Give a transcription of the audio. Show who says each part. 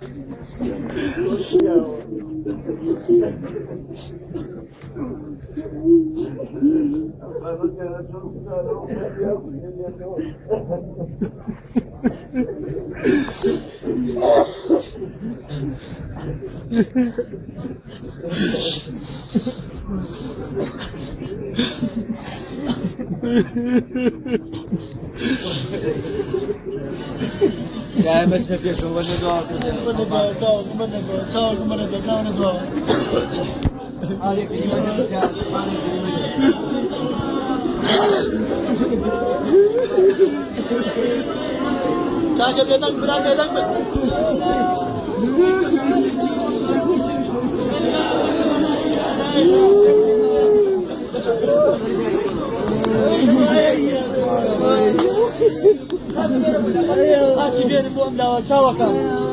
Speaker 1: Ya mesela bir şey var ne doğal.
Speaker 2: Çağır, ne doğal. Kanka beden mi?
Speaker 1: Kaçı verin bu anda çabuk bakalım.